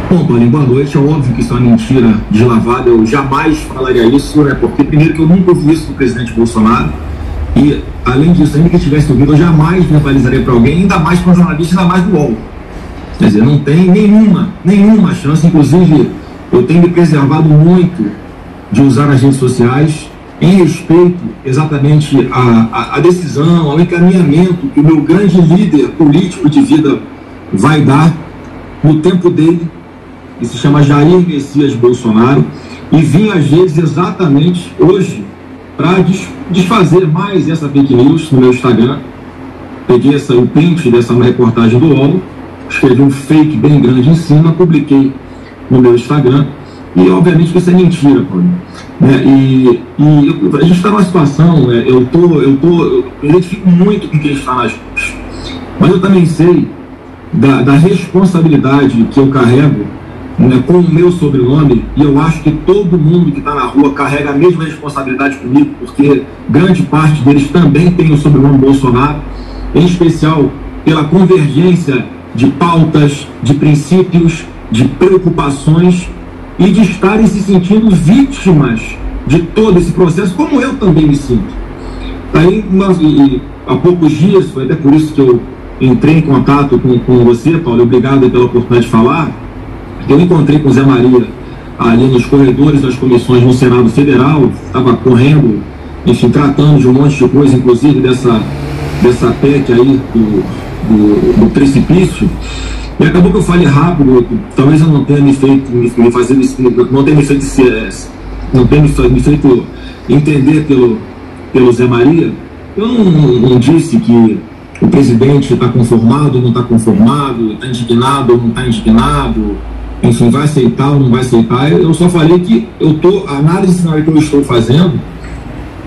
Bom, Paulinho, boa noite. É óbvio que isso é uma mentira deslavada. Eu jamais falaria isso, né? Porque, primeiro, que eu nunca ouvi isso do presidente Bolsonaro. E, além disso, ainda que eu tivesse ouvido, eu jamais verbalizaria para alguém, ainda mais para um jornalista, ainda mais do UOL. Quer dizer, não tem nenhuma chance. Inclusive, eu tenho me preservado muito de usar as redes sociais em respeito exatamente à decisão, ao encaminhamento que o meu grande líder político de vida vai dar no tempo dele, que se chama Jair Messias Bolsonaro, e vim às vezes exatamente hoje para desfazer mais essa fake news no meu Instagram. Peguei o print dessa reportagem do UOL, escrevi um fake bem grande em cima, publiquei no meu Instagram, e obviamente que isso é mentira, Paulo. Né? A gente está numa situação, né? eu identifico muito com quem está nas ruas, mas eu também sei da responsabilidade que eu carrego, né, com o meu sobrenome, e eu acho que todo mundo que está na rua carrega a mesma responsabilidade comigo, porque grande parte deles também tem o sobrenome Bolsonaro, em especial pela convergência de pautas, de princípios, de preocupações e de estarem se sentindo vítimas de todo esse processo, como eu também me sinto. Aí, há poucos dias, foi até por isso que eu entrei em contato com você, Paulo, obrigado pela oportunidade de falar. Eu encontrei com o Zé Maria ali nos corredores das comissões no Senado Federal, estava correndo, enfim, tratando de um monte de coisa, inclusive dessa PEC aí do precipício, e acabou que eu falei rápido, talvez eu não tenha me feito entender pelo Zé Maria. Eu não disse que o presidente está conformado ou não está conformado, está indignado ou não está indignado, enfim, vai aceitar ou não vai aceitar. Eu só falei que a análise que eu estou fazendo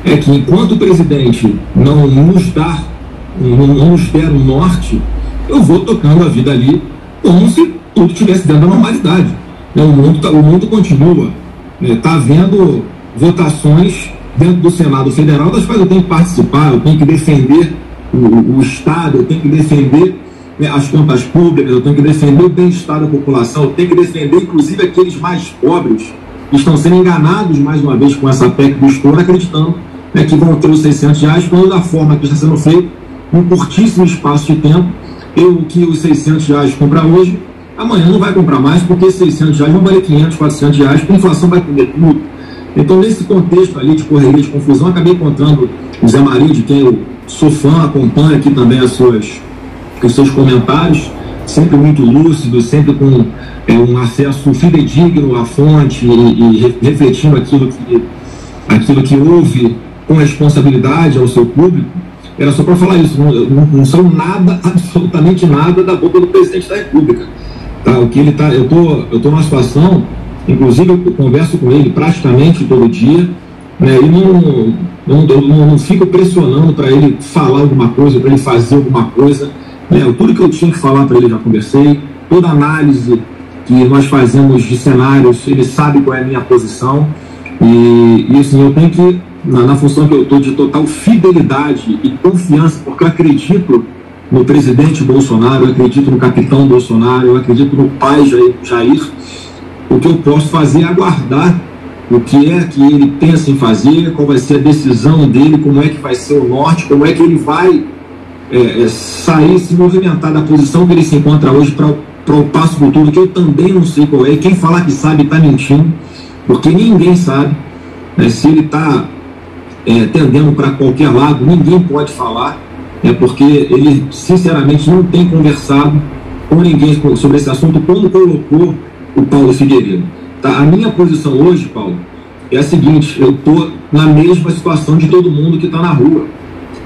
é que enquanto o presidente não nos der um norte, eu vou tocando a vida ali como se tudo estivesse dentro da normalidade. O mundo continua. Está havendo votações dentro do Senado Federal, das quais eu tenho que participar, eu tenho que defender o Estado, eu tenho que defender as contas públicas, eu tenho que defender o bem-estar da população, eu tenho que defender inclusive aqueles mais pobres que estão sendo enganados mais uma vez com essa PEC do estouro, acreditando que vão ter os R$600, quando da forma que está sendo feito, em curtíssimo espaço de tempo, que os R$600 compra hoje, amanhã não vai comprar mais, porque esses R$600 vão valer R$500, R$400, porque a inflação vai comer tudo. Então, nesse contexto ali de correria, de confusão, acabei encontrando o Zé Maria, de quem eu sou fã, acompanho aqui também os seus comentários, sempre muito lúcidos, sempre com um acesso fidedigno à fonte e refletindo aquilo que houve com responsabilidade ao seu público. Era só para falar isso, não sou nada, absolutamente nada da boca do presidente da República. Tá? O que ele tá, eu tô numa situação, inclusive eu converso com ele praticamente todo dia, né, e não fico pressionando para ele falar alguma coisa, para ele fazer alguma coisa. Tudo que eu tinha que falar para ele já conversei, toda análise que nós fazemos de cenários, ele sabe qual é a minha posição, e assim, eu tenho que, na função que eu estou de total fidelidade e confiança, porque eu acredito no presidente Bolsonaro, eu acredito no capitão Bolsonaro, eu acredito no pai Jair, o que eu posso fazer é aguardar o que é que ele pensa em fazer, qual vai ser a decisão dele, como é que vai ser o norte, como é que ele vai sair, se movimentar da posição que ele se encontra hoje para o passo futuro, que eu também não sei qual é. Quem falar que sabe está mentindo, porque ninguém sabe. Se ele está tendendo para qualquer lado, ninguém pode falar, porque ele sinceramente não tem conversado com ninguém sobre esse assunto, como colocou o Paulo Figueiredo. Tá? A minha posição hoje, Paulo, é a seguinte: eu estou na mesma situação de todo mundo que está na rua.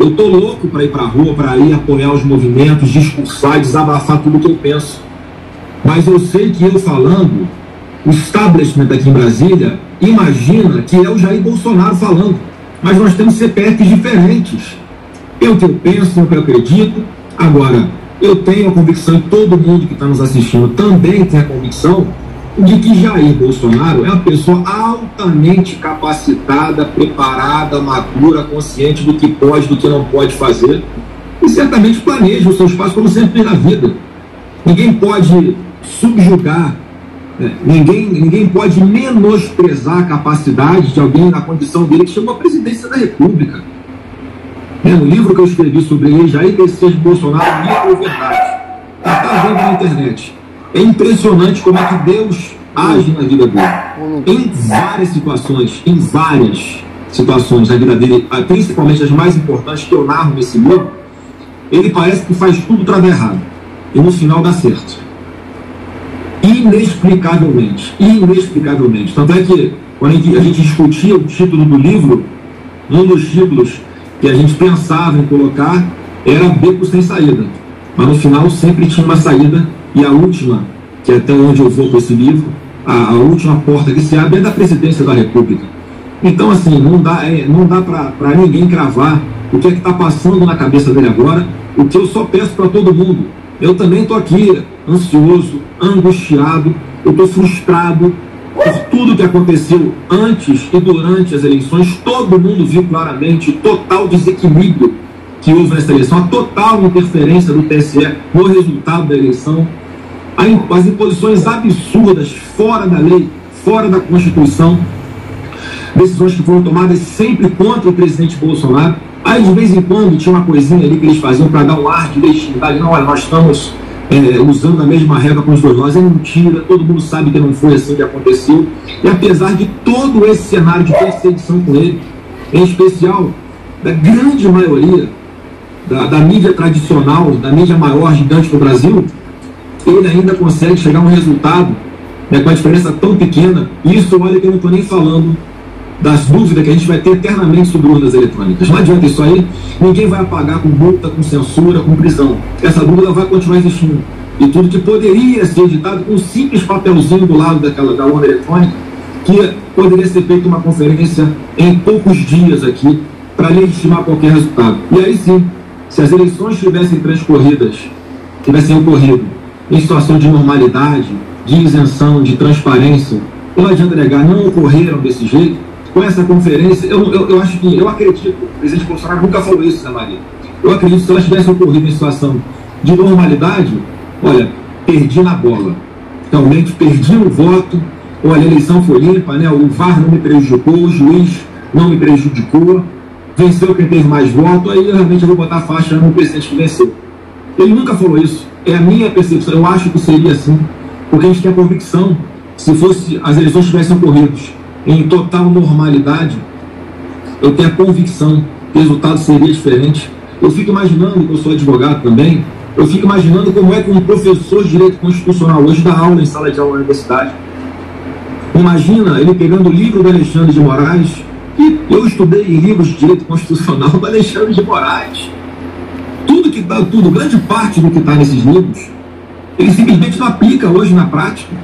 Eu estou louco para ir para a rua, para ir apoiar os movimentos, discursar, desabafar tudo que eu penso. Mas eu sei que eu falando, o establishment aqui em Brasília imagina que é o Jair Bolsonaro falando. Mas nós temos CPFs diferentes. É o que eu penso, é o que eu acredito. Agora, eu tenho a convicção, e todo mundo que está nos assistindo também tem a convicção, de que Jair Bolsonaro é uma pessoa altamente capacitada, preparada, madura, consciente do que pode, do que não pode fazer, e certamente planeja os seus passos como sempre na vida. Ninguém pode subjugar Ninguém pode menosprezar a capacidade de alguém na condição dele que chama a presidência da República. No livro que eu escrevi sobre ele, Jair Messias Bolsonaro, Mito ou Verdade, está vendo na internet. É impressionante como é que Deus age na vida dele. Em várias situações na vida dele, principalmente as mais importantes que eu narro nesse livro, ele parece que faz tudo para dar errado. E no final dá certo. Inexplicavelmente. Tanto é que, quando a gente discutia o título do livro, um dos títulos que a gente pensava em colocar era Beco Sem Saída. Mas no final sempre tinha uma saída, e a última, que é até onde eu vou com esse livro, a última porta que se abre é da presidência da República. Então, assim, não dá para ninguém cravar o que é que está passando na cabeça dele agora. O que eu só peço para todo mundo: eu também estou aqui ansioso, angustiado, eu estou frustrado por tudo que aconteceu antes e durante as eleições. Todo mundo viu claramente o total desequilíbrio que houve nessa eleição, a total interferência do TSE no resultado da eleição, as imposições absurdas, fora da lei, fora da Constituição, decisões que foram tomadas sempre contra o presidente Bolsonaro. Aí, de vez em quando, tinha uma coisinha ali que eles faziam para dar um ar de legitimidade. Não, olha, nós estamos usando a mesma regra com os dois lados. É mentira, todo mundo sabe que não foi assim que aconteceu. E apesar de todo esse cenário de perseguição com ele, em especial da grande maioria da mídia tradicional, da mídia maior, gigante do Brasil, ele ainda consegue chegar a um resultado, com a diferença tão pequena. E isso, olha, que eu não estou nem falando das dúvidas que a gente vai ter eternamente sobre urnas eletrônicas. Não adianta isso aí, ninguém vai apagar com multa, com censura, com prisão. Essa dúvida vai continuar existindo. E tudo que poderia ser editado com um simples papelzinho do lado da urna eletrônica, que poderia ser feita uma conferência em poucos dias aqui, para legitimar qualquer resultado. E aí sim, se as eleições tivessem ocorrido em situação de normalidade, de isenção, de transparência, não adianta negar, não ocorreram desse jeito. Com essa conferência, eu acredito, o presidente Bolsonaro nunca falou isso, Zé Maria. Eu acredito que se ela tivesse ocorrido em situação de normalidade, olha, perdi na bola. Realmente perdi o voto, olha, a eleição foi limpa, né? O VAR não me prejudicou, o juiz não me prejudicou, venceu quem teve mais voto, aí eu realmente vou botar a faixa no presidente que venceu. Ele nunca falou isso, é a minha percepção, eu acho que seria assim, porque a gente tem a convicção, se fosse as eleições tivessem ocorrido em total normalidade, eu tenho a convicção que o resultado seria diferente. Eu fico imaginando, que eu sou advogado também, eu fico imaginando como é que um professor de direito constitucional hoje dá aula em sala de aula na universidade. Imagina ele pegando o livro do Alexandre de Moraes, e eu estudei em livros de direito constitucional do Alexandre de Moraes. Grande parte do que está nesses livros, ele simplesmente não aplica hoje na prática.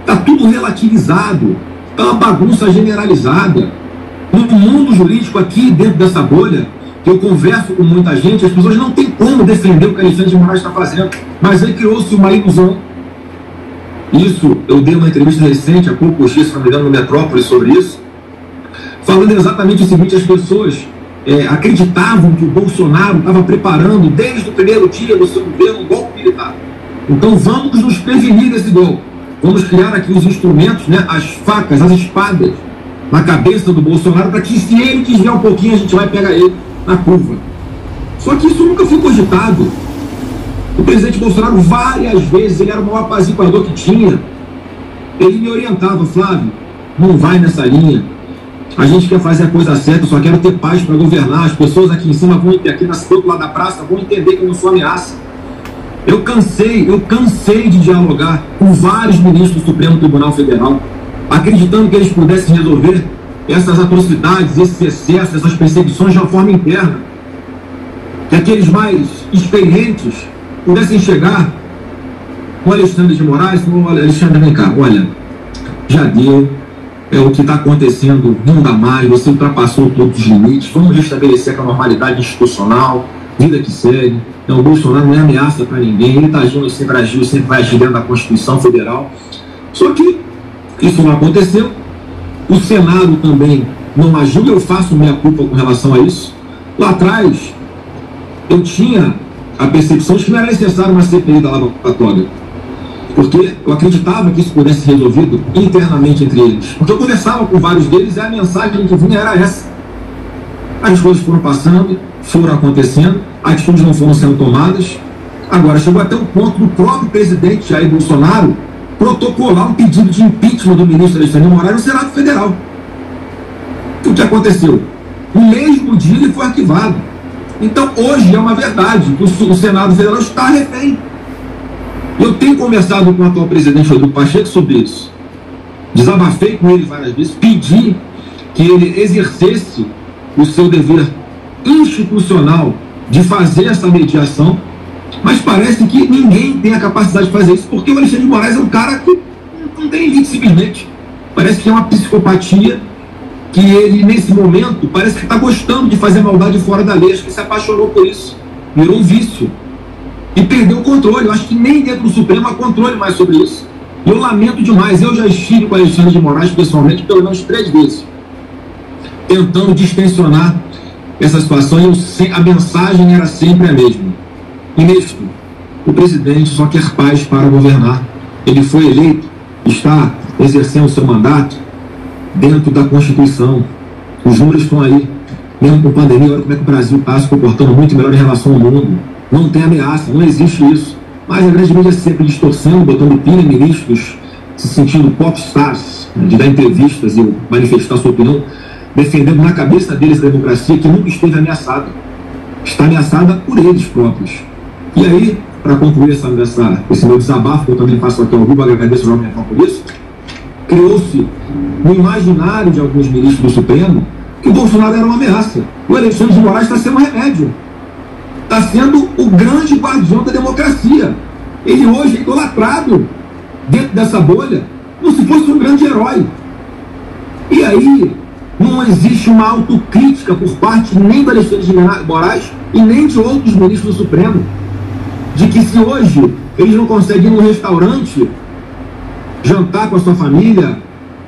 Está tudo relativizado. É uma bagunça generalizada. No mundo jurídico, aqui dentro dessa bolha, que eu converso com muita gente, as pessoas não têm como defender o que Alexandre de Moraes está fazendo. Mas aí criou-se uma ilusão. Isso, eu dei uma entrevista recente, há pouco, se não me engano, no Metrópole, sobre isso, falando exatamente o seguinte: as pessoas acreditavam que o Bolsonaro estava preparando, desde o primeiro dia do seu governo, um golpe militar. Então vamos nos prevenir desse golpe. Vamos criar aqui os instrumentos, né, as facas, as espadas na cabeça do Bolsonaro, para que, se ele desviar um pouquinho, a gente vai pegar ele na curva. Só que isso nunca foi cogitado. O presidente Bolsonaro, várias vezes, ele era o maior apaziguador que tinha. Ele me orientava: Flávio, não vai nessa linha. A gente quer fazer a coisa certa, eu só quero ter paz para governar. As pessoas aqui em cima vão, aqui do outro lado da praça, vão entender que eu não sou ameaça. Eu cansei de dialogar com vários ministros do Supremo Tribunal Federal, acreditando que eles pudessem resolver essas atrocidades, esses excessos, essas perseguições de uma forma interna. Que aqueles mais experientes pudessem chegar com o Alexandre de Moraes e falar: olha, Alexandre, vem cá, olha, já deu, o que está acontecendo não dá mais, você ultrapassou todos os limites, vamos restabelecer a normalidade institucional, vida que segue. Então, o Bolsonaro não é ameaça para ninguém, ele está agindo, sempre agiu, sempre vai agir dentro da Constituição Federal. Só que isso não aconteceu, o Senado também não agiu, eu faço minha culpa com relação a isso. Lá atrás, eu tinha a percepção de que não era necessário uma CPI da Lava Toga. porque eu acreditava que isso pudesse ser resolvido internamente entre eles. Porque eu conversava com vários deles e a mensagem que vinha era essa. As coisas foram passando, foram acontecendo, atitudes não foram sendo tomadas. Agora, chegou até o ponto do próprio presidente Jair Bolsonaro protocolar um pedido de impeachment do ministro Alexandre de Moraes no Senado Federal. O que aconteceu? No mesmo dia ele foi arquivado. Então, hoje é uma verdade que o Senado Federal está refém. Eu tenho conversado com o atual presidente Rodrigo Pacheco sobre isso. Desabafei com ele várias vezes, pedi que ele exercesse o seu dever institucional de fazer essa mediação, mas parece que ninguém tem a capacidade de fazer isso, porque o Alexandre de Moraes é um cara que não tem limite, simplesmente. Parece que é uma psicopatia, que ele, nesse momento, parece que está gostando de fazer maldade fora da lei. Acho que se apaixonou por isso, virou um vício e perdeu o controle. Eu acho que nem dentro do Supremo há controle mais sobre isso. Eu lamento demais. Eu já estive com o Alexandre de Moraes pessoalmente pelo menos 3 vezes, tentando distensionar essa situação, e a mensagem era sempre a mesma. Ministro, o presidente só quer paz para governar. Ele foi eleito, está exercendo o seu mandato dentro da Constituição. Os números estão aí. Mesmo com pandemia, olha como é que o Brasil está se comportando muito melhor em relação ao mundo. Não tem ameaça, não existe isso. Mas a grande mídia sempre distorcendo, botando pilha em ministros, se sentindo popstars, de dar entrevistas e manifestar sua opinião, defendendo na cabeça deles a democracia que nunca esteve ameaçada. Está ameaçada por eles próprios. E aí, para concluir esse meu desabafo, que eu também faço aqui ao vivo, agradeço ao Jovem Pan por isso, criou-se no imaginário de alguns ministros do Supremo que o Bolsonaro era uma ameaça. O Alexandre de Moraes está sendo um remédio. Está sendo o grande guardião da democracia. Ele hoje é idolatrado dentro dessa bolha, como se fosse um grande herói. E aí, não existe uma autocrítica por parte nem do Alexandre de Moraes e nem de outros ministros do Supremo, de que se hoje eles não conseguem ir num restaurante, jantar com a sua família,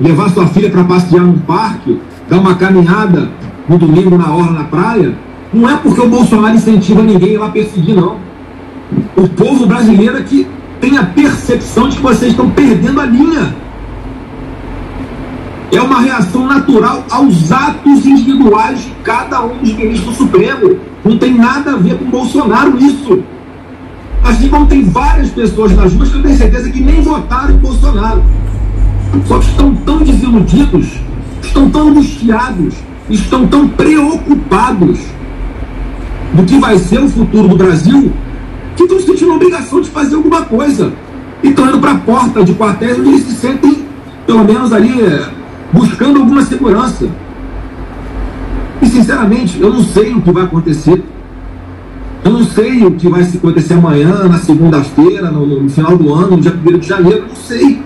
levar sua filha para passear num parque, dar uma caminhada no domingo na orla, na praia, não é porque o Bolsonaro incentiva ninguém a ir lá perseguir, não. O povo brasileiro é que tem a percepção de que vocês estão perdendo a linha. É uma reação natural aos atos individuais de cada um dos ministros do Supremo. Não tem nada a ver com o Bolsonaro isso. Assim como tem várias pessoas nas ruas que eu tenho certeza que nem votaram em Bolsonaro. Só que estão tão desiludidos, estão tão angustiados, estão tão preocupados do que vai ser o futuro do Brasil, que estão sentindo a obrigação de fazer alguma coisa. E estão indo para a porta de quartéis onde eles se sentem, pelo menos ali, buscando alguma segurança. E sinceramente, eu não sei o que vai acontecer. Eu não sei o que vai acontecer amanhã, na segunda-feira, no final do ano, no dia 1º de janeiro, eu não sei.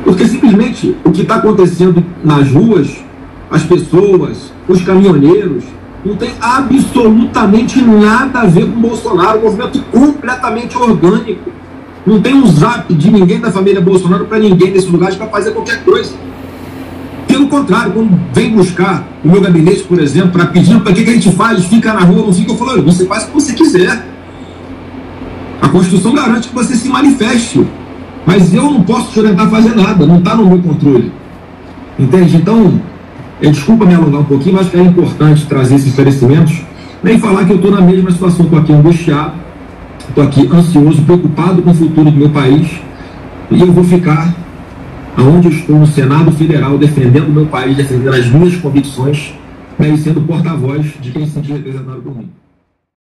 Porque simplesmente o que está acontecendo nas ruas, as pessoas, os caminhoneiros, não tem absolutamente nada a ver com o Bolsonaro, um movimento completamente orgânico. Não tem um zap de ninguém da família Bolsonaro para ninguém nesses lugares para fazer qualquer coisa. Pelo contrário, quando vem buscar o meu gabinete, por exemplo, para pedir para que a gente faz, fica na rua, não fica, eu falo, você faz o que você quiser. A Constituição garante que você se manifeste, mas eu não posso te orientar a fazer nada, não está no meu controle. Entende? Então, desculpa me alongar um pouquinho, mas acho que é importante trazer esses esclarecimentos, nem falar que eu estou na mesma situação, estou aqui angustiado, estou aqui ansioso, preocupado com o futuro do meu país, e eu vou ficar aonde eu estou, no Senado Federal, defendendo o meu país, defendendo as minhas convicções, e sendo porta-voz de quem se sentir representado por mim.